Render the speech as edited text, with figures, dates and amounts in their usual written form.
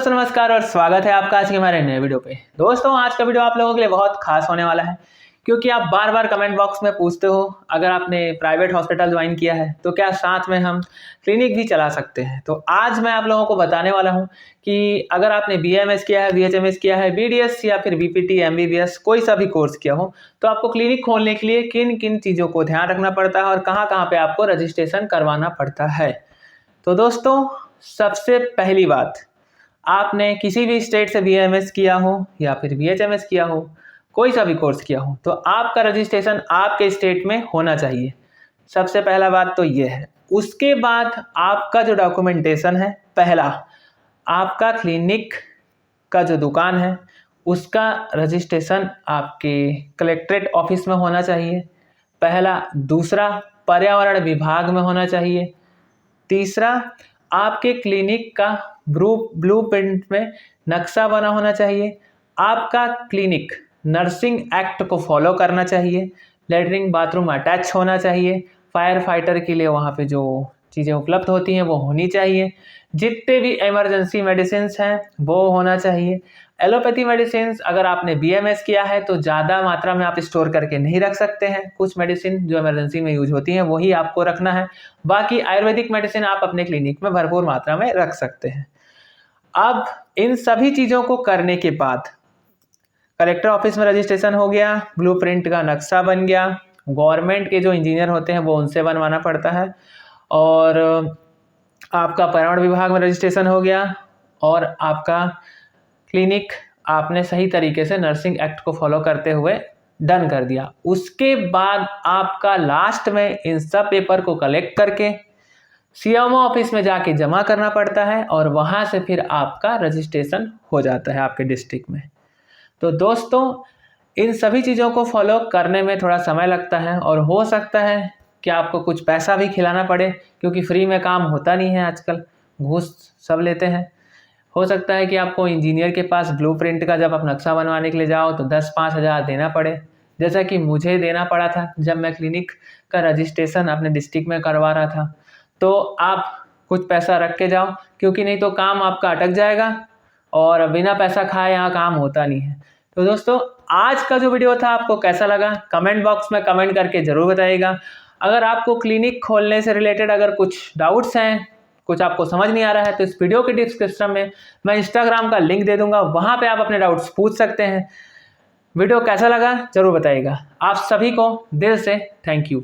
दोस्तों नमस्कार और स्वागत है आपका आज के हमारे नए वीडियो पे। दोस्तों आज का वीडियो आप लोगों के लिए बहुत खास होने वाला है क्योंकि आप बार बार कमेंट बॉक्स में पूछते हो अगर आपने प्राइवेट हॉस्पिटल ज्वाइन किया है तो क्या साथ में हम क्लिनिक भी चला सकते हैं। तो आज मैं आप लोगों को बताने वाला हूं कि अगर आपने BAMS किया है, BHMS किया है, BDS या फिर BPT, MBBS कोई सा भी कोर्स किया हो तो आपको क्लिनिक खोलने के लिए किन किन चीज़ों को ध्यान रखना पड़ता है और कहाँ कहाँ पे आपको रजिस्ट्रेशन करवाना पड़ता है। तो दोस्तों सबसे पहली बात, आपने किसी भी स्टेट से BAMS किया हो या फिर BHMS किया हो, कोई सा भी कोर्स किया हो तो आपका रजिस्ट्रेशन आपके स्टेट में होना चाहिए। सबसे पहला बात तो ये है। उसके बाद आपका जो डॉक्यूमेंटेशन है, पहला आपका क्लिनिक का जो दुकान है उसका रजिस्ट्रेशन आपके कलेक्ट्रेट ऑफिस में होना चाहिए, पहला। दूसरा, पर्यावरण विभाग में होना चाहिए। तीसरा, आपके क्लिनिक का ब्लूप्रिंट में नक्शा बना होना चाहिए। आपका क्लिनिक नर्सिंग एक्ट को फॉलो करना चाहिए। लेटरिन बाथरूम अटैच होना चाहिए। फायर फाइटर के लिए वहाँ पे जो चीज़ें उपलब्ध होती हैं वो होनी चाहिए। जितने भी इमरजेंसी मेडिसिन हैं वो होना चाहिए। एलोपैथी मेडिसिन अगर आपने BAMS किया है तो ज़्यादा मात्रा में आप स्टोर करके नहीं रख सकते हैं। कुछ मेडिसिन जो इमरजेंसी में यूज होती हैं वही आपको रखना है। बाकी आयुर्वेदिक मेडिसिन आप अपने क्लिनिक में भरपूर मात्रा में रख सकते हैं। अब इन सभी चीज़ों को करने के बाद कलेक्टर ऑफिस में रजिस्ट्रेशन हो गया, ब्लूप्रिंट का नक्शा बन गया, गवर्नमेंट के जो इंजीनियर होते हैं वो उनसे बनवाना पड़ता है, और आपका पर्यावरण विभाग में रजिस्ट्रेशन हो गया, और आपका क्लिनिक आपने सही तरीके से नर्सिंग एक्ट को फॉलो करते हुए डन कर दिया। उसके बाद आपका लास्ट में इन सब पेपर को कलेक्ट करके CMO ऑफिस में जाके जमा करना पड़ता है और वहाँ से फिर आपका रजिस्ट्रेशन हो जाता है आपके डिस्ट्रिक्ट में। तो दोस्तों इन सभी चीज़ों को फॉलो करने में थोड़ा समय लगता है और हो सकता है कि आपको कुछ पैसा भी खिलाना पड़े क्योंकि फ्री में काम होता नहीं है, आजकल घूस सब लेते हैं। हो सकता है कि आपको इंजीनियर के पास ब्लूप्रिंट का जब आप नक्शा बनवाने के लिए जाओ तो 10-5 हज़ार देना पड़े, जैसा कि मुझे देना पड़ा था जब मैं क्लिनिक का रजिस्ट्रेशन अपने डिस्ट्रिक्ट में करवा रहा था। तो आप कुछ पैसा रख के जाओ क्योंकि नहीं तो काम आपका अटक जाएगा और बिना पैसा खाए यहाँ काम होता नहीं है। तो दोस्तों आज का जो वीडियो था आपको कैसा लगा कमेंट बॉक्स में कमेंट करके ज़रूर बताइएगा। अगर आपको क्लिनिक खोलने से रिलेटेड अगर कुछ डाउट्स हैं, कुछ आपको समझ नहीं आ रहा है तो इस वीडियो के डिस्क्रिप्शन में मैं इंस्टाग्राम का लिंक दे दूंगा, वहाँ पे आप अपने डाउट्स पूछ सकते हैं। वीडियो कैसा लगा ज़रूर बताइएगा। आप सभी को दिल से थैंक यू।